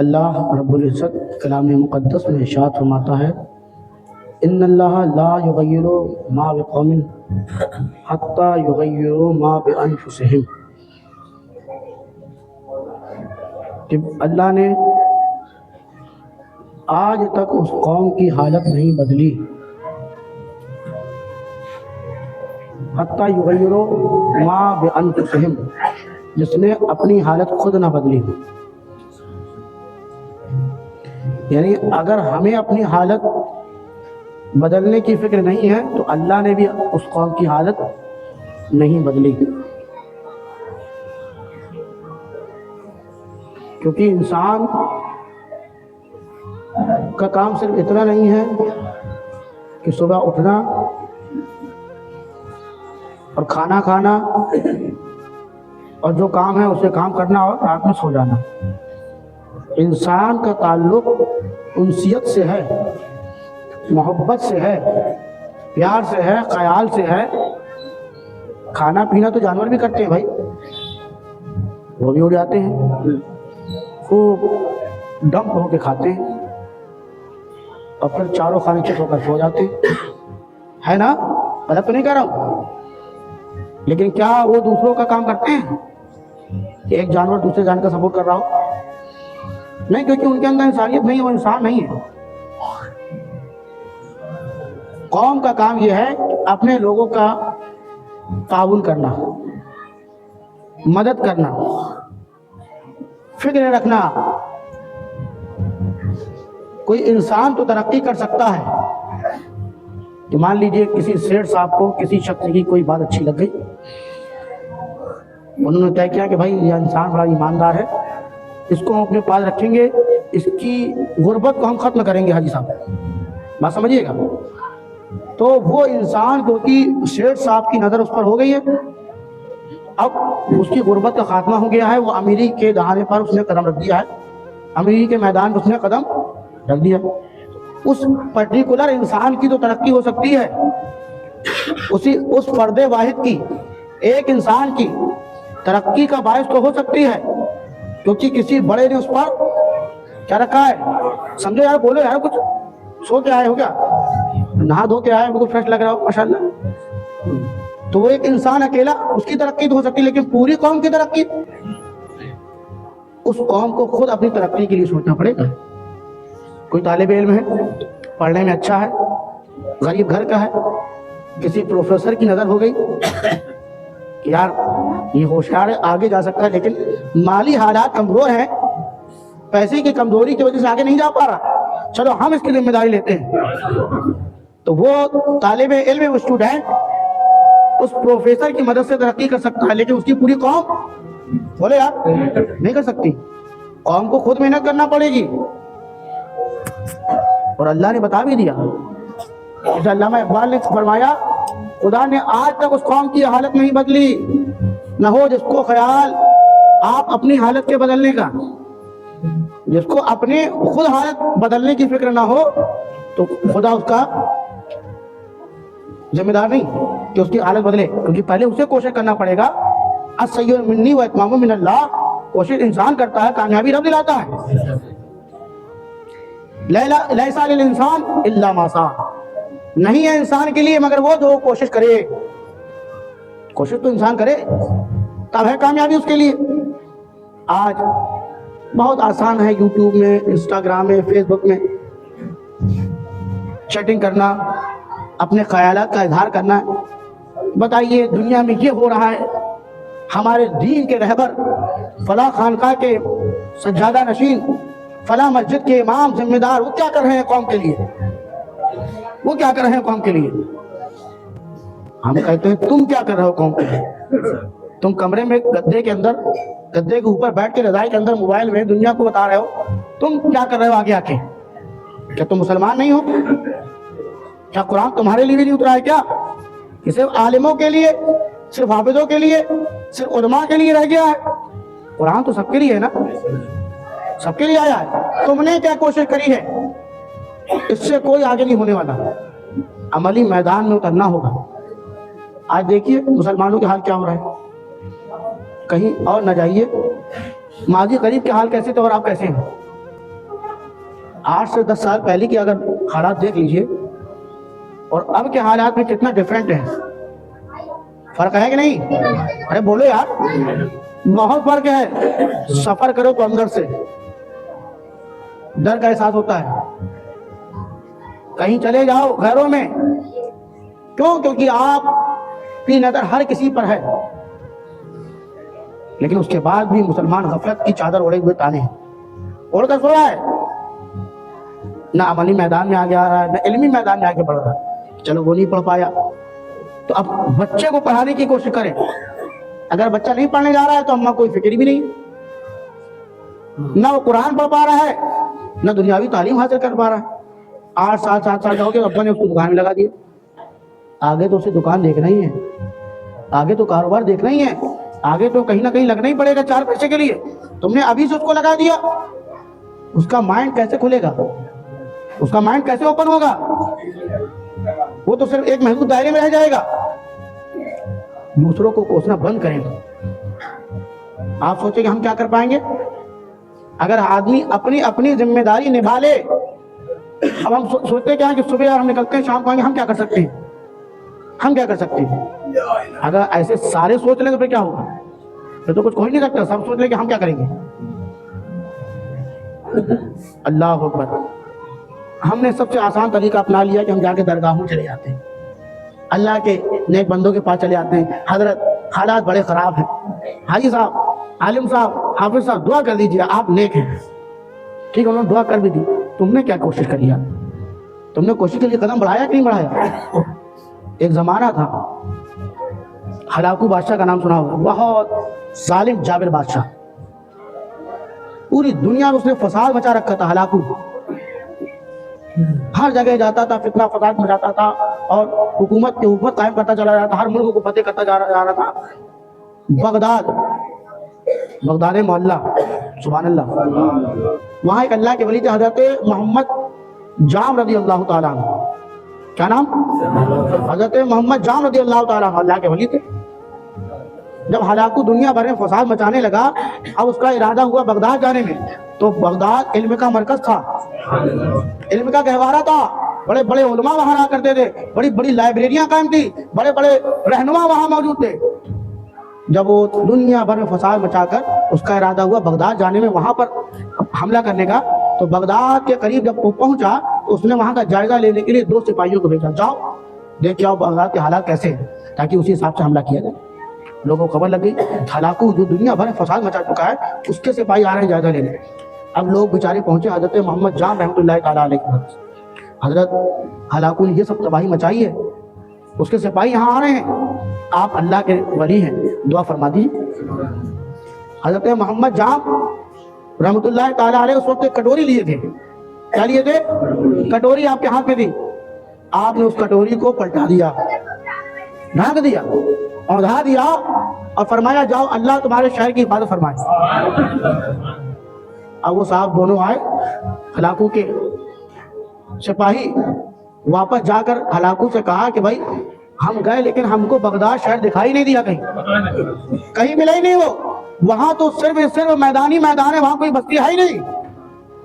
اللہ رب العزت کلام مقدس میں ارشاد فرماتا ہے ان اللہ لا یغیر ما بقوم حتی یغیروا ما بانفسہم، کہ اللہ نے آج تک اس قوم کی حالت نہیں بدلی حتی یغیروا ما بانفسہم، جس نے اپنی حالت خود نہ بدلی ہو۔ یعنی اگر ہمیں اپنی حالت بدلنے کی فکر نہیں ہے تو اللہ نے بھی اس قوم کی حالت نہیں بدلی، کیونکہ انسان کا کام صرف اتنا نہیں ہے کہ صبح اٹھنا اور کھانا کھانا اور جو کام ہے اسے کام کرنا اور رات میں سو جانا۔ انسان کا تعلق انسیت سے ہے، محبت سے ہے، پیار سے ہے، خیال سے ہے۔ کھانا پینا تو جانور بھی کرتے ہیں بھائی، وہ بھی اڑ جاتے ہیں، خوب ڈمپ ہو کے کھاتے ہیں اور پھر چاروں کھانے چٹ ہو کر سو جاتے ہیں، ہے نا؟ غلط تو نہیں کہہ رہا ہوں، لیکن کیا وہ دوسروں کا کام کرتے ہیں کہ ایک جانور دوسرے جانور کا سپورٹ کر رہا ہو؟ نہیں، کیونکہ ان کے اندر انسانیت نہیں ہے، وہ انسان نہیں ہے۔ قوم کا کام یہ ہے کہ اپنے لوگوں کا تعاون کرنا، مدد کرنا، فکر رکھنا۔ کوئی انسان تو ترقی کر سکتا ہے کہ مان لیجئے کسی سیٹھ صاحب کو کسی شخص کی کوئی بات اچھی لگ گئی، انہوں نے طے کیا کہ بھائی یہ انسان بڑا ایماندار ہے، اس کو ہم اپنے پاس رکھیں گے، اس کی غربت کو ہم ختم کریں گے۔ حاجی صاحب بات سمجھیے گا؟ تو وہ انسان کیونکہ شیخ صاحب کی نظر اس پر ہو گئی ہے، اب اس کی غربت کا خاتمہ ہو گیا ہے، وہ امیری کے دہانے پر اس نے قدم رکھ دیا ہے، امیری کے میدان پر اس نے قدم رکھ دیا۔ اس پرٹیکولر انسان کی تو ترقی ہو سکتی ہے، اس فرد واحد کی، ایک انسان کی ترقی کا باعث تو ہو سکتی ہے، کیونکہ کسی بڑے نے اس پر کیا رکھا ہے۔ سمجھو یار، بولو یار، کچھ سو کے آئے ہو کیا؟ نہا دھو کے آئے، بالکل فریش لگ رہا ہو ماشاءاللہ۔ تو وہ ایک انسان اکیلا، اس کی ترقی تو ہو سکتی، لیکن پوری قوم کی ترقی، اس قوم کو خود اپنی ترقی کے لیے سوچنا پڑے گا۔ کوئی طالب علم ہے، پڑھنے میں اچھا ہے، غریب گھر کا ہے، کسی پروفیسر کی نظر ہو گئی کہ یار یہ ہوشیار ہے، آگے جا سکتا ہے، لیکن مالی حالات کمزور ہیں، پیسے کی کمزوری کی وجہ سے آگے نہیں جا پا رہا، چلو ہم اس کی ذمہ داری لیتے ہیں۔ تو وہ طالب علم، وہ اسٹوڈنٹ اس پروفیسر کی مدد سے ترقی کر سکتا ہے، لیکن اس کی پوری قوم بولے یار نہیں کر سکتی۔ قوم کو خود محنت کرنا پڑے گی، اور اللہ نے بتا بھی دیا، جیسے علامہ اقبال نے فرمایا خدا نے آج تک اس قوم کی حالت نہیں بدلی، نہ ہو جس کو خیال آپ اپنی حالت کے بدلنے کا، جس کو اپنے خود حالت بدلنے کی فکر نہ ہو تو خدا اس کا ذمہ دار نہیں کہ اس کی حالت بدلے، کیونکہ پہلے اسے کوشش کرنا پڑے گا۔ السعی منی و اتمام من اللہ، کوشش انسان کرتا ہے، کامیابی رب دلاتا ہے۔ لیس للانسان الا ما سعی، نہیں ہے انسان کے لیے مگر وہ جو کوشش کرے۔ کوشش تو انسان کرے تب ہے کامیابی اس کے لیے۔ آج بہت آسان ہے یوٹیوب میں، انسٹاگرام میں، فیس بک میں چیٹنگ کرنا، اپنے خیالات کا اظہار کرنا۔ بتائیے دنیا میں یہ ہو رہا ہے، ہمارے دین کے رہبر، فلاں خانقاہ کے سجادہ نشین، فلاں مسجد کے امام، ذمہ دار، وہ کیا کر رہے ہیں قوم کے لیے؟ وہ کیا کر رہے ہیں قوم کے لیے؟ ہم کہتے ہیں تم کیا کر رہے ہو قوم کے لیے؟ تم کمرے میں گدے کے اندر، گدے کے اوپر بیٹھ کے رضائی کے اندر موبائل میں دنیا کو بتا رہے ہو تم کیا کر رہے ہو آگے آ کے؟ کیا تم مسلمان نہیں ہو؟ کیا قرآن تمہارے لیے بھی نہیں اترا ہے کیا؟ کہ صرف عالموں کے لیے، صرف حافظوں کے لیے، صرف علماء کے لیے رہ گیا ہے؟ قرآن تو سب کے لیے ہے نا، سب کے لیے آیا ہے۔ تم نے کیا کوشش کری ہے؟ اس سے کوئی آگے نہیں ہونے والا، عملی میدان میں اترنا ہوگا۔ آج دیکھیے مسلمانوں کے حال کیا ہو رہا ہے، کہیں اور نہ جائیے، ماضی قریب کے حال کیسے تھے اور آپ کیسے ہیں؟ 8 سے 10 سال پہلے کی اگر حالات دیکھ لیجئے اور اب کے حالات میں کتنا ڈیفرنٹ ہے. فرق ہے کہ نہیں؟ ارے بولو یار, بہت فرق ہے. سفر کرو تو اندر سے ڈر کا احساس ہوتا ہے. کہیں چلے جاؤ گھروں میں, کیوں؟ کیونکہ آپ کی نظر ہر کسی پر ہے, لیکن اس کے بعد بھی مسلمان غفلت کی چادر اوڑے ہوئے تانے ہیں, اوڑھ کر سو رہا ہے. نہ عملی میدان میں آگے آ رہا ہے, نہ علمی میدان میں آگے بڑھ رہا ہے. چلو وہ نہیں پڑھ پایا تو اب بچے کو پڑھانے کی کوشش کریں. اگر بچہ نہیں پڑھنے جا رہا ہے تو اماں کوئی فکر بھی نہیں, نہ وہ قرآن پڑھ پا رہا ہے, نہ دنیاوی تعلیم حاصل کر پا رہا ہے. 8 سال 7 سال کا ہو گیا, ابا نے اس کو دکان میں لگا دیا. آگے تو اسے دکان دیکھنا ہی ہے, آگے تو کاروبار دیکھنا ہی ہے, آگے تو کہیں نہ کہیں لگنا ہی پڑے گا 4 پیسے کے لیے. تم نے ابھی سے اس کو لگا دیا, اس کا مائنڈ کیسے کھلے گا؟ اس کا مائنڈ کیسے اوپن ہوگا؟ وہ تو صرف ایک محدود دائرے میں رہ جائے گا. دوسروں کو کوسنا بند کریں. آپ سوچیں کہ ہم کیا کر پائیں گے اگر آدمی اپنی اپنی ذمہ داری نبھا لے. اب ہم سوچتے کیا ہیں کہ صبح ہم نکلتے ہیں شام کو آئیں گے, ہم کیا کر سکتے ہیں؟ ہم کیا کر سکتے ہیں؟ اگر ایسے سارے سوچ لیں تو پھر کیا ہوگا؟ پھر تو کچھ ہو ہی نہیں سکتا. سب سوچ لیں کہ ہم کیا کریں گے. اللہ اکبر. ہم نے سب سے آسان طریقہ اپنا لیا کہ ہم جا کے درگاہوں چلے جاتے ہیں, اللہ کے نیک بندوں کے پاس چلے جاتے ہیں. حضرت حالات بڑے خراب ہیں, حاجی صاحب, عالم صاحب, حافظ صاحب دعا کر دیجیے, آپ نیک ہیں. ٹھیک ہے, انہوں نے دعا کر بھی دی. تم نے کیا کوشش کری یار؟ تم نے کوشش کے لیے قدم بڑھایا کہ نہیں بڑھایا؟ ایک زمانہ تھا, ہلاکو بادشاہ کا نام سنا ہوگا, بہت ظالم جابر بادشاہ. پوری دنیا میں اس نے فساد مچا رکھا تھا. ہلاکو ہر جگہ جاتا تھا, فتنہ فساد مچاتا تھا اور حکومت کے اوپر قائم کرتا چلا جاتا تھا, ہر ملک کو فتح کرتا جا رہا تھا. بغداد محلہ, سبحان اللہ, وہاں ایک اللہ کے ولی تھے حضرت محمد جام رضی اللہ تعالیٰ عنہ. کیا نام؟ حضرت محمد جام رضی اللہ تعالیٰ عنہ, اللہ کے ولی تھے. جب ہلاکو دنیا بھر میں فساد مچانے لگا, اب اس کا ارادہ ہوا بغداد جانے میں. تو بغداد علم کا مرکز تھا, علم کا گہوارہ تھا. بڑے بڑے علماء وہاں رہا کرتے تھے, بڑی بڑی لائبریریاں قائم تھی, بڑے بڑے رہنما وہاں موجود تھے. جب وہ دنیا بھر میں فساد مچا کر اس کا ارادہ ہوا بغداد جانے میں, وہاں پر حملہ کرنے کا, تو بغداد کے قریب جب وہ پہنچا تو اس نے وہاں کا جائزہ لینے کے لیے 2 سپاہیوں کو بھیجا, جاؤ دیکھ کے آؤ بغداد کے حالات کیسے ہیں, تاکہ اسی حساب سے حملہ کیا جائے. لوگوں کو خبر لگ گئی ہلاکو جو دنیا بھر میں فساد مچا چکا ہے, اس کے سپاہی آ رہے ہیں جائزہ لینے. اب لوگ بیچارے پہنچے حضرت محمد جام رحمۃ اللہ تعالیٰ علیہ کے پاس. حضرت ہلاکو نے یہ سب تباہی مچائی ہے, اس کے سپاہی یہاں آ رہے ہیں, آپ اللہ کے ولی ہیں, دعا فرما دیجیے. حضرت محمد جام رحمۃ اللہ تعالیٰ علیہ اس وقت ایک کٹوری لیے تھے. کیا لیے تھے؟ کٹوری آپ کے ہاتھ میں تھی. آپ نے اس کٹوری کو پلٹا دیا, ڈھانک دیا, اوندھا دیا اور فرمایا جاؤ اللہ تمہارے شہر کی حفاظت فرمائے. اب وہ صاحب دونوں آئے, ہلاکو کے سپاہی واپس جا کر ہلاکو سے کہا کہ بھائی ہم گئے لیکن ہم کو بغداد شہر دکھائی نہیں دیا, کہیں ملا ہی نہیں. وہ وہاں تو صرف میدان ہے, وہاں کوئی بستی ہے ہی نہیں.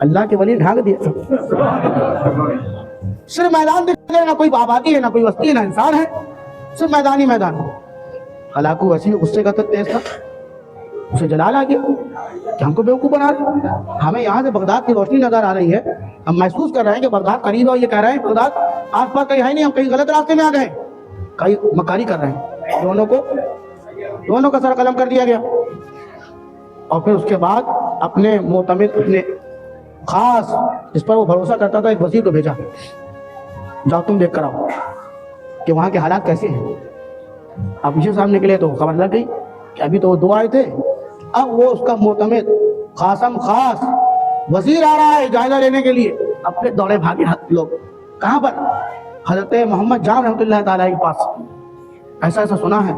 اللہ کے ولی ڈھانک دیا, صرف میدان دکھا دیا, نہ کوئی آبادی ہے, نہ کوئی بستی ہے, نہ انسان ہے, صرف میدان. ہلاکو ویسے ہی غصے کا تیز تھا, اسے جلال آ گیا کہ ہم کو بیوقوف بنا رہے, ہمیں یہاں سے بغداد کی روشنی نظر آ رہی ہے, ہم محسوس کر رہے ہیں کہ بغداد قریب ہے, اور یہ کہہ رہے ہیں بغداد آس پاس کہیں ہے نہیں, ہم کہیں غلط راستے میں آ گئے, کہیں مکاری کر رہے ہیں. دونوں کا سر قلم کر دیا گیا. اور پھر اس کے بعد اپنے معتمد, اپنے خاص جس پر وہ بھروسہ کرتا تھا, ایک وزیر کو بھیجا, جاؤ تم دیکھ کر آؤ کہ وہاں کے حالات کیسے ہیں. اب پیچھے صاحب نکلے تو خبر لگ گئی کہ ابھی تو وہ 2 آئے تھے, اب وہ اس کا معتمد خاص وزیر آ رہا ہے جائزہ لینے کے لیے. اب پھر دوڑے بھاگے لوگ, کہاں پر؟ حضرت محمد جام رحمۃ اللہ تعالیٰ کے پاس. ایسا سنا ہے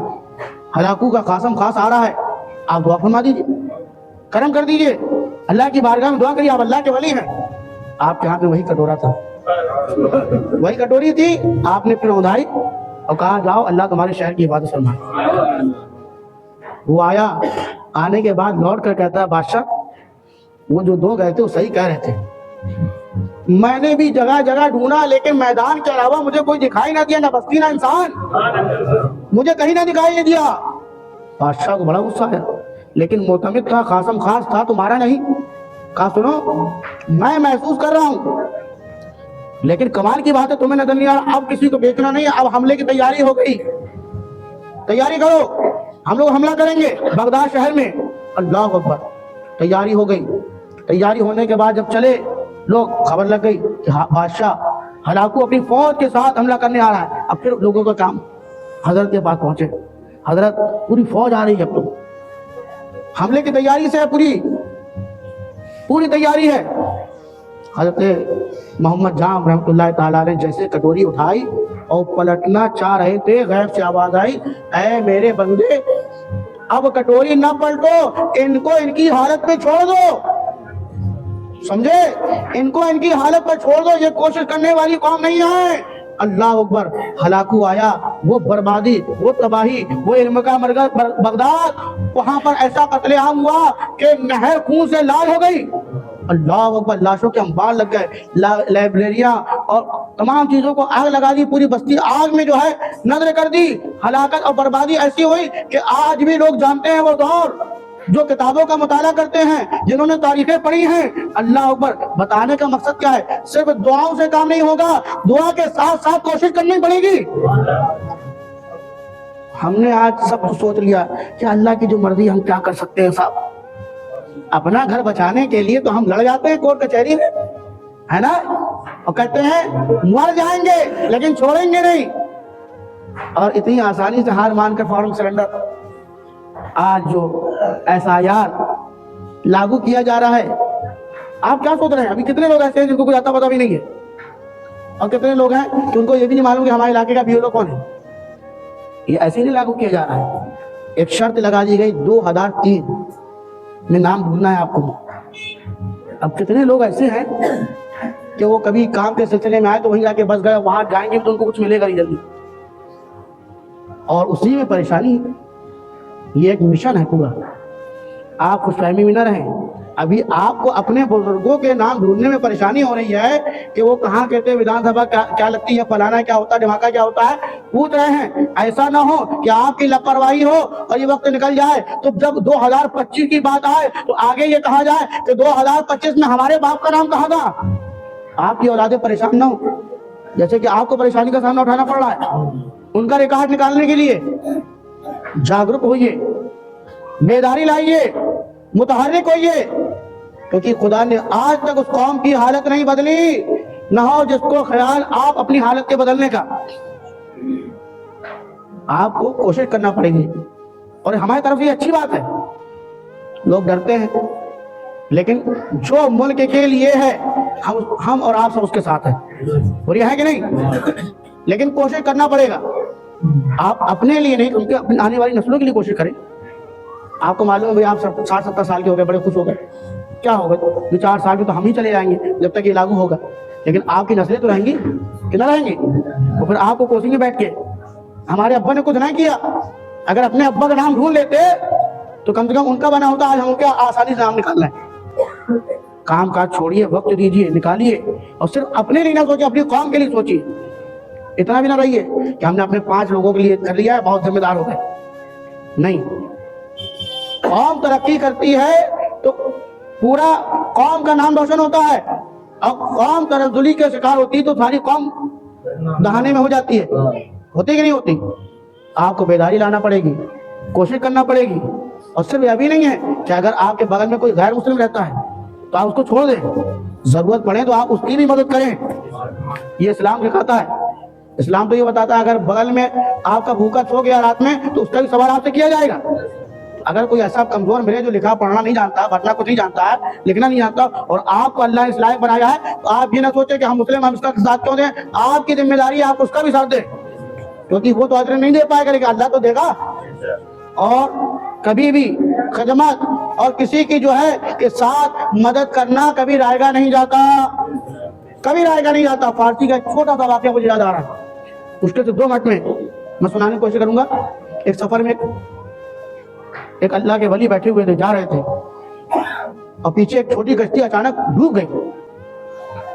ہلاکو کا خاص آ رہا ہے, آپ دعا فرما دیجیے, کرم کر دیجیے, اللہ کی بارگاہ میں دعا کریے, آپ اللہ کے ولی ہیں. آپ کے ہاتھ میں وہی کٹورا تھا, وہی کٹوری تھی. آپ نے پھر اندھائی اور کہا جاؤ اللہ تمہارے شہر کی حفاظت فرمائے. وہ آیا, آنے کے بعد لوٹ کر کہتا ہے بادشاہ وہ جو 2 گئے تھے وہ صحیح کہہ رہے تھے, میں نے بھی جگہ جگہ ڈھونڈا لیکن میدان کے علاوہ مجھے کوئی دکھائی نہ دیا، نہ بستی نہ انسان، مجھے کہیں نہ دکھائی نہیں دیا۔ بادشاہ کو بڑا غصہ آیا، لیکن معتمد تھا، قاسم خاص تھا، تمہارا نہیں۔ کہا سنو میں محسوس کر رہا ہوں، لیکن کمال کی بات ہے تمہیں نظر نہیں آ رہا، اب کسی کو بیچنا نہیں، اب حملے کی تیاری ہو گئی، تیاری کرو، ہم لوگ حملہ کریں گے بغداد شہر میں۔ اللہ اکبر، تیاری ہو گئی۔ تیاری ہونے کے بعد جب چلے لوگ، خبر لگ گئی کہ بادشاہ ہلاکو اپنی فوج کے ساتھ حملہ کرنے آ رہا ہے۔ اب پھر لوگوں کا کام، حضرت کے پاس پہنچے، حضرت پوری فوج آ رہی ہے، اب تو حملے کی تیاری سے پوری تیاری ہے۔ حضرت محمد جام رحمۃ اللہ تعالیٰ نے جیسے کٹوری اٹھائی اور پلٹنا چاہ رہے تھے، غیب سے آواز آئی، اے میرے بندے اب کٹوری نہ پلٹو، ان کو ان کی حالت پہ چھوڑ دو، سمجھے؟ ان کو ان کی حالت پر چھوڑ دو، یہ کوشش کرنے والی قوم نہیں ہے۔ اللہ اکبر، ہلاکو آیا، وہ بربادی، وہ تباہی، وہ علم کا مرکز بغداد، وہاں پر ایسا قتل عام ہوا کہ نہر خون سے لال ہو گئی۔ اللہ اکبر، لاشوں کے انبار لگ گئے، لائبریریاں اور تمام چیزوں کو آگ لگا دی، پوری بستی آگ میں جو ہے نظر کر دی۔ ہلاکت اور بربادی ایسی ہوئی کہ آج بھی لوگ جانتے ہیں وہ دور، جو کتابوں کا مطالعہ کرتے ہیں، جنہوں نے تاریخیں پڑھی ہیں۔ اللہ اکبر، بتانے کا مقصد کیا ہے؟ صرف دعاؤں سے کام نہیں ہوگا، دعا کے ساتھ ساتھ کوشش کرنی پڑے گی۔ ہم نے آج سب سوچ لیا کہ اللہ کی جو مرضی، ہم کیا کر سکتے ہیں صاحب؟ اپنا گھر بچانے کے لیے تو ہم لڑ جاتے ہیں کورٹ کچہری میں، ہے نا، اور کہتے ہیں مر جائیں گے لیکن چھوڑیں گے نہیں، اور اتنی آسانی سے ہار مان کر فوراً سرنڈر۔ آج جو ایسایار لاگو کیا جا رہا ہے، آپ کیا سوچ رہے ہیں؟ ابھی کتنے لوگ ایسے ہیں جن کو کوئی آتا پتا بھی نہیں ہے، اور کتنے لوگ ہیں کہ ان کو یہ بھی نہیں معلوم کہ ہمارے علاقے کا بیولو کون ہے۔ یہ ایسے نہیں لاگو کیا جا رہا ہے، ایک شرط لگا دی گئی، 2003 میں نام ڈھونڈنا ہے آپ کو۔ اب کتنے لوگ ایسے ہیں کہ وہ کبھی کام کے سلسلے میں آئے تو وہیں جا کے بس گئے، وہاں جائیں گے تو ان کو کچھ ملے گا نہیں جلدی، اور اسی میں پریشانی ہے۔ یہ ایک مشن ہے پورا، آپ خوش فہمی میں نہ رہیں۔ ابھی آپ کو اپنے بزرگوں کے نام ڈھونڈنے میں پریشانی ہو رہی ہے کہ وہ کہاں کہتے ہیں ودھان سبھا کیا لگتی ہے، فلانا کیا ہوتا ہے، دھماکہ کیا ہوتا ہے، پوچھ رہے ہیں۔ ایسا نہ ہو کہ آپ کی لاپرواہی ہو اور یہ وقت نکل جائے تو جب 2025 کی بات آئے تو آگے یہ کہا جائے کہ 2025 میں ہمارے باپ کا نام کہاں تھا۔ آپ کی اولادیں پریشان نہ ہو، جیسے کہ آپ کو پریشانی کا سامنا اٹھانا پڑ رہا ہے، ان کا ریکارڈ نکالنے کے لیے جاگرک ہوئیے، بیداری لائیے، متحرک ہوئیے، کیونکہ خدا نے آج تک اس قوم کی حالت نہیں بدلی، نہ ہو جس کو خیال آپ اپنی حالت کے بدلنے کا۔ آپ کو کوشش کرنا پڑے گی، اور ہماری طرف یہ اچھی بات ہے، لوگ ڈرتے ہیں، لیکن جو ملک کے لیے ہے ہم اور آپ سب اس کے ساتھ ہیں، اور یہ ہے کہ نہیں؟ لیکن کوشش کرنا پڑے گا، آپ اپنے لیے نہیں، ان کے اپنی آنے والی نسلوں کے لیے کوشش کریں۔ آپ کو معلوم ہے آپ 60-70 سال کے ہو گئے، بڑے خوش ہو گئے، کیا ہوگا 2-4 سال میں تو ہم ہی چلے جائیں گے جب تک یہ لاگو ہوگا، لیکن آپ کی نسلیں تو رہیں گی کہ نہ رہیں گی، تو پھر آپ کو کوسیں گے بیٹھ کے ہمارے ابا نے کچھ نہیں کیا۔ اگر اپنے ابا کا نام ڈھونڈ لیتے تو کم سے کم ان کا بنا ہوتا، آج ہم ان کا آسانی سے نام نکالنا ہے۔ کام کاج چھوڑیے، وقت دیجیے، نکالیے، اور صرف اپنے لیے نہ سوچیے، اپنی قوم کے لیے سوچیے۔ اتنا بھی نہ رہیے کہ ہم نے اپنے 5 لوگوں کے لیے کر لیا ہے، بہت ذمہ دار ہو گئے، نہیں۔ قوم ترقی کرتی ہے تو پورا قوم کا نام روشن ہوتا ہے، اب قوم تنزلی کے شکار ہوتی تو ساری قوم دہانے میں ہو جاتی ہے، ہوتی کہ نہیں ہوتی؟ آپ کو بیداری لانا پڑے گی، کوشش کرنا پڑے گی، اور صرف یہ بھی نہیں ہے کہ اگر آپ کے بغل میں کوئی غیر مسلم رہتا ہے تو آپ اس کو چھوڑ دیں، ضرورت پڑے تو آپ اس کی بھی مدد کریں، یہ اسلام سکھاتا ہے۔ اسلام تو یہ بتاتا ہے اگر بغل میں آپ کا بھوکا سو گیا رات میں تو اس کا بھی سوال آپ سے کیا جائے گا۔ اگر کوئی ایسا کمزور ملے جو لکھا پڑھنا نہیں جانتا، پڑھنا کچھ نہیں جانتا ہے، لکھنا نہیں جانتا، اور آپ کو اللہ نے اس لائق بنایا ہے، تو آپ یہ نہ سوچیں کہ ہم مسلم ہم اس کا ساتھ کیوں دیں، آپ کی ذمہ داری ہے آپ اس کا بھی ساتھ دیں، کیونکہ وہ تو اجر نہیں دے پائے گا لیکن اللہ تو دے گا۔ اور کبھی بھی خدمت اور کسی کی جو ہے کہ ساتھ مدد کرنا کبھی رائے گا نہیں جاتا، کبھی رائے گا نہیں جاتا۔ فارسی کا ایک چھوٹا سا واقعہ مجھے یاد آ رہا ہے، مشکل سے 2 منٹ میں سنانے کی کوشش کروں گا۔ ایک سفر میں ایک اللہ کے ولی بیٹھے ہوئے تھے، جا رہے تھے، اور پیچھے ایک چھوٹی کشتی اچانک ڈوب گئی۔